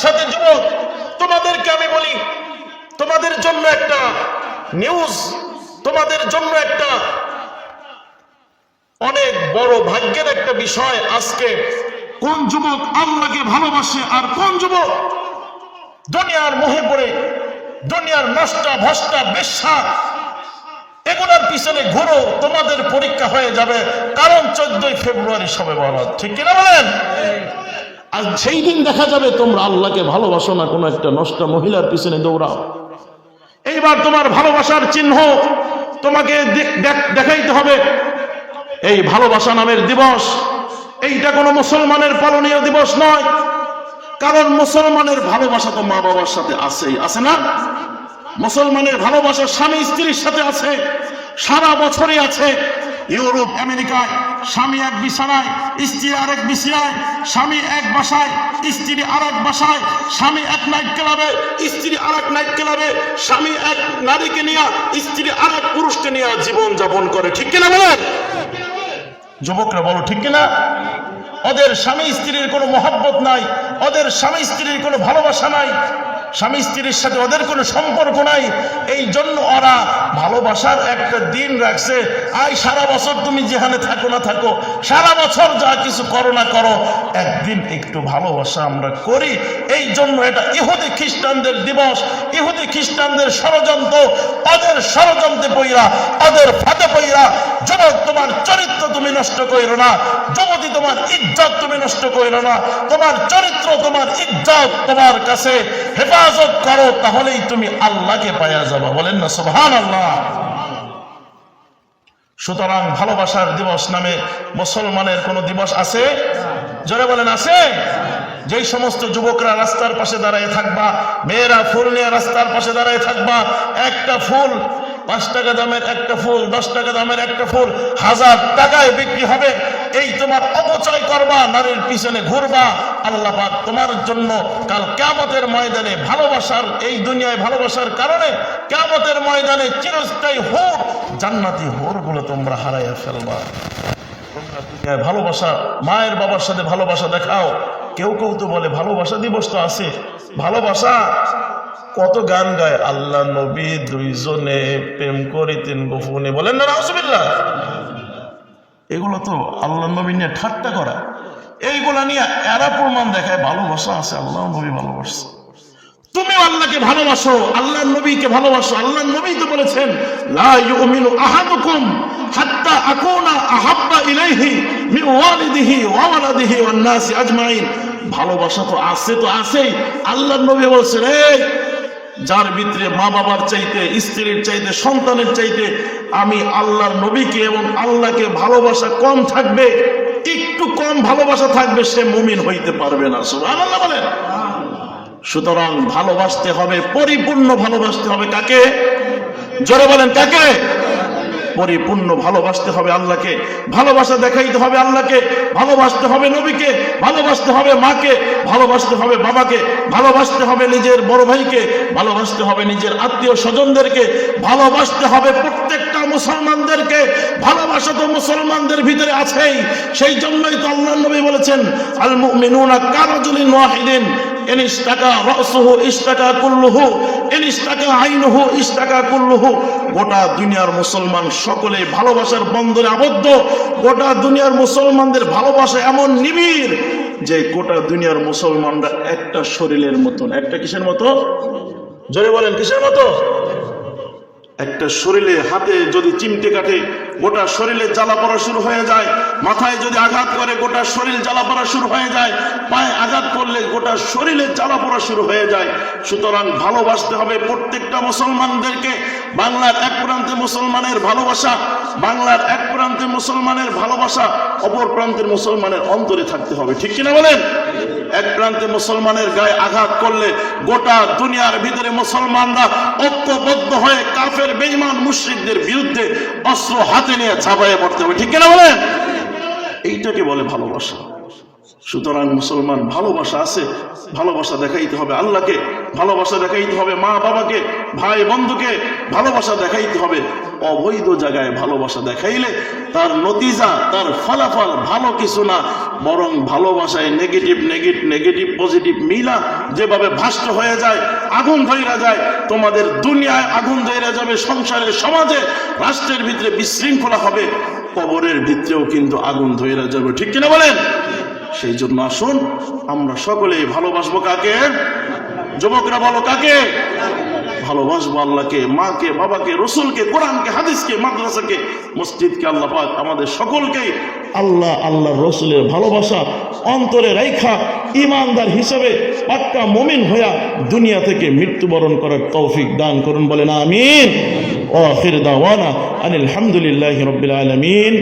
সাথে যুবক, তোমাদেরকে আমি বলি, তোমাদের জন্য একটা নিউজ, তোমাদের জন্য একটা অনেক বড় ভাগ্যের একটা বিষয়। আজকে কোন যুবক আল্লাহকে ভালোবাসে আর কোন যুবক দুনিয়ার মোহে পড়ে দুনিয়ার নষ্টা ভষ্টা বেশ্যা এগুলোর পিছনে ঘুরো, তোমাদের পরীক্ষা হয়ে যাবে। কারণ 14ই ফেব্রুয়ারি শবে বরাত, ঠিক কিনা বলেন? আর সেই দিন দেখা যাবে তোমরা আল্লাহকে ভালোবাসো না, কোনো একটা নষ্ট মহিলার পিছনে দৌড়াও। এইবার তোমার ভালোবাসার চিহ্ন তোমাকে দেখাইতে হবে। এই ভালোবাসা নামের দিবস, এইটা কোনো মুসলমানের পালনীয় দিবস নয়। কারণ মুসলমানের ভালোবাসা তো মা বাবার সাথে আছেই, আছে না? মুসলমানের ভালোবাসা স্বামী স্ত্রীর সাথে আছে, সারা বছরই আছে। ইউরোপ আমেরিকায় স্বামী এক বিছানায়, স্ত্রী আরেক বিছানায়, স্বামী এক বাসায়, স্ত্রী আরেক বাসায়, স্বামী এক নাইট ক্লাবে, স্ত্রী আরেক নাইট ক্লাবে, স্বামী এক নারীকে নিয়ে, স্ত্রী আরেক পুরুষকে নিয়ে জীবন যাপন করে, ঠিক কিনা বলেন? যুবকরা বলো, ঠিক কিনা? ওদের স্বামী স্ত্রীর কোনো মহব্বত নাই, ওদের স্বামী স্ত্রীর কোনো ভালোবাসা নাই, স্বামী স্ত্রীর সাথে ওদের কোনো সম্পর্ক নাই। এই জন্য ওরা ভালোবাসার একটা দিন রাখছে। আই সারা বছর তুমি যেখানে থাকো না থাকো, সারা বছর যা কিছু করো না করো, একদিন একটু ভালোবাসা আমরা করি। এই জন্য এটা ইহুদি খ্রিস্টানদের দিবস, ইহুদি খ্রিস্টানদের ষড়যন্ত্র। ওদের ষড়যন্ত্রে পইরা, ওদের ফাঁদে পইরা যুবক তোমার চরিত্র তুমি নষ্ট কইরো না, যুবতী তোমার ইজ্জত তুমি নষ্ট কইরো না। তোমার চরিত্র, তোমার ইজ্জত তোমার কাছে হেফাজত করো, তাহলেই তুমি আল্লাহকে পাওয়া যাবে। বলেন না সুবহানাল্লাহ। সুতরাং ভালোবাসার দিবস নামে মুসলমানের কোন দিবস আছে? জোরে বলেন, আছে? যেই সমস্ত যুবকরা রাস্তার পাশে দাঁড়ায় থাকবা, মেয়েরা ফুল নিয়ে রাস্তার পাশে দাঁড়ায় থাকবা, একটা ফুল 5 টাকা দামের একটা ফুল, 10 টাকা দামের একটা ফুল 1000 টাকায় বিক্রি হবে। এই তোমার অপচয় করবা, নারীর পিছনে ঘুরবা, আল্লাহ পাক তোমার জন্য কাল কিয়ামতের ময়দানে ভালোবাসার, এই দুনিয়ায় ভালোবাসার কারণে কিয়ামতের ময়দানে চিরস্থায়ী হুর, জান্নাতি হুরগুলো তোমরা হারাইয়া ফেলবা। তোমরা দুনিয়ায় ভালোবাসা, মায়ের বাবার সাথে ভালোবাসা দেখাও। কেউ কেউ তো বলে ভালোবাসা দিবস তো আছে, ভালোবাসা কত গান গায়, আল্লাহ নবী দুইজনে প্রেম করিতেন গোপনে, বলেন না নাউজুবিল্লাহ। এগুলো তো আল্লাহ নবী নিয়ে ঠাট্টা করা। এইগুলা নিয়ে এরা প্রমাণ দেখায় ভালোবাসা আছে, আল্লাহ নবী ভালোবাসছে। তুমি আল্লাহকে ভালোবাসো, আল্লাহ নবীকে ভালোবাসো। আল্লাহ নবী তো বলেছেন, লা ইউমিনু আহাদুকুম হাত্তা আকুনা আহাব্বা ইলাইহি মিন ওয়ালিদিহি ওয়া ওয়ালাদিহি ওয়ান নাসি আজমাইন। ভালোবাসা তো আছে, তো আছেই। আল্লাহ নবী বলছেন, এই যার ভিতরে মা বাবার চাইতে, স্ত্রীর চাইতে, সন্তানের চাইতে আমি আল্লাহর নবীকে এবং আল্লাহকে ভালোবাসা কম থাকবে, একটু কম ভালোবাসা থাকবে, সে মুমিন হইতে পারবে না। সুবহানাল্লাহ বলেন। সুতরাং ভালোবাসতে হবে, পরিপূর্ণ ভালোবাসতে হবে। কাকে? জোরে বলেন, কাকে? পরিপূর্ণ ভালোবাসতে হবে আল্লাহকে, ভালোবাসা দেখাইতে হবে আল্লাহকে, ভালোবাসতে হবে নবীকে, ভালোবাসতে হবে মাকে, ভালোবাসতে হবে বাবাকে, ভালোবাসতে হবে নিজের বড় ভাইকে, ভালোবাসতে হবে নিজের আত্মীয় স্বজনদেরকে, ভালোবাসতে হবে প্রত্যেকটা মুসলমানদেরকে। ভালোবাসা তো মুসলমানদের ভিতরে আছেই। সেই জন্যই তো আল্লাহর নবী বলেছেন, আল মুমিনুনা কারাজুলিন ওয়াহিদিন ইন ইশতাকা রাসুহু ইশতাকা কুল্লুহু ইন ইশতাকা আইনুহু ইশতাকা কুল্লুহু। গোটা দুনিয়ার মুসলমান সকলে ভালোবাসার বন্ধনে আবদ্ধ। গোটা দুনিয়ার মুসলমানদের ভালোবাসা এমন নিবিড় যে গোটা দুনিয়ার মুসলমানরা একটা শরীরের মতন। একটা কিসের মতো? জোরে বলেন, কিসের মতো? একটা শরীরে হাতে যদি চিমটে কাটে গোটা শরীরে জ্বালা পড়া শুরু হয়ে যায়, মাথায় যদি আঘাত করে গোটা শরীর জ্বালা পড়া শুরু হয়ে যায়, পায়ে আঘাত করলে গোটা শরীরে জ্বালা পড়া শুরু হয়ে যায়। সুতরাং ভালোবাসতে হবে প্রত্যেকটা মুসলমানদেরকে। বাংলার এক প্রান্তে মুসলমানের ভালোবাসা, বাংলার এক প্রান্তে মুসলমানের ভালোবাসা অপর প্রান্তের মুসলমানের অন্তরে থাকতে হবে, ঠিক কিনা বলেন? এক প্রান্তে মুসলমানের গায়ে আঘাত করলে গোটা দুনিয়ার ভিতরে মুসলমানরা ঐক্যবদ্ধ হয়ে কাফের বেঈমান মুশরিকদের বিরুদ্ধে অস্ত্র হাতে নিয়ে ঝাঁপাইয়ে পড়তে হবে, ঠিক কিনা বলেন? এইটাকে বলে ভালোবাসা। সুতরাং মুসলমান ভালোবাসা আছে, ভালোবাসা দেখাইতে হবে আল্লাহকে, ভালোবাসা দেখাইতে হবে মা বাবাকে, ভাই বন্ধুকে, ভালোবাসা দেখাইতে হবে। অবৈধ জায়গায় ভালোবাসা দেখাইলে তার নতিজা, তার ফলাফল ভালো কিছু না, বরং ভালোবাসায় নেগেটিভ পজিটিভ মিলা যেভাবে ভাষ্ট হয়ে যায়, আগুন ধইরা যায়, তোমাদের দুনিয়ায় আগুন ধইরা যাবে, সংসারের সমাজে রাষ্ট্রের ভিতরে বিশৃঙ্খলা হবে, কবরের ভিতরেও কিন্তু আগুন ধইরা যাবে। ঠিক কিনা বলেন? সেই জন্য আসুন আমরা সকলেই ভালোবাসবো কাকে? যুবকরা বলো কাকে? ভালোবাসবো আল্লাহকে, মাকে, বাবাকে, রসুলকে, কোরআনকে, হাদিসকে, মাদ্রাসাকে, মসজিদকে। আল্লাহ পাক আমাদের সকলকেই আল্লাহ রসুলের ভালোবাসা অন্তরে রাইখা ইমানদার হিসেবে পাক্কা মুমিন হইয়া দুনিয়া থেকে মৃত্যুবরণ করার তৌফিক দান করুন, বলেন আমিন। ওয়া আখির দাওয়ানা আনিল হামদুলিল্লাহি রাব্বিল আলামিন।